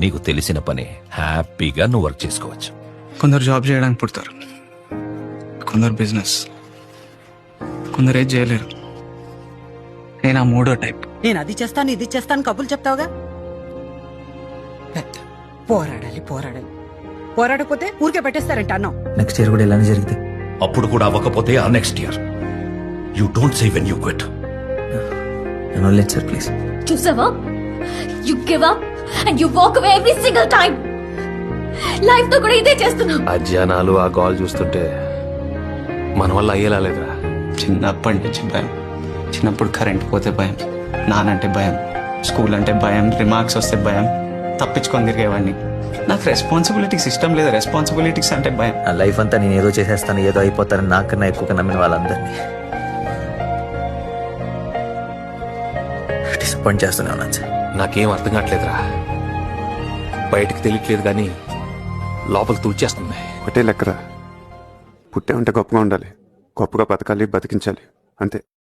నీకు తెలిసిన పని హ్యాపీగా నువ్వు వర్క్ చేసుకోవచ్చు. కొందరు జాబ్ చేయడానికి పుడతారు, కొందరు బిజినెస్, కొందరు ఏది చేయలేరు. నేను ఆ మూడో టైప్. నేను అది చేస్తాను ఇది చేస్తాను కబుర్లు చెప్తావుగా. పోరాడాలి పోరాడాలి, పోరాడకపోతే ఊరికే పెట్టేస్తారంట అన్నం. నెక్స్ట్ ఇయర్ కూడా ఇలానే జరిగితే అప్పుడు కూడా అవ్వకపోతే ఆ next year you don't say when you quit. నన్ను వదిలేండి సార్ ప్లీజ్. చూసావా, you give up and you walk away every single time. Life తో కూడా ఇదే చేస్తున్నావు. ఆ జనాలు ఆ గోల్ చూస్తుంటే మన వల్ల అయ్యేలా లేదురా. చిన్నప్పటి నుంచి భయం. చిన్నప్పుడు కరెంట్ పోతే భయం, నానంటే భయం, స్కూల్ అంటే భయం, రిమార్క్స్ వస్తే భయం, తప్పించుకొని తిరిగేవాడిని. నాకు రెస్పాన్సిబిలిటీస్ ఇష్టం లేదు. రెస్పాన్సిబిలిటీస్ అంటే భయం. నా లైఫ్ అంతా నేను ఏదో చేసేస్తాను, ఏదో అయిపోతానని నాకన్నా ఎక్కువగా నమ్మిన వాళ్ళందరినీ డిసప్పాయింట్ చేస్తూనే ఉన్నాను సార్. నాకేం అర్థం కావట్లేదురా. బయటికి తెలియట్లేదు కానీ లోపలికి తుడిచేస్తుంది. ఒకటే లెక్కరా, పుట్టే ఉంటే గొప్పగా ఉండాలి, గొప్పగా బతకాలి, బతికించాలి, అంతే.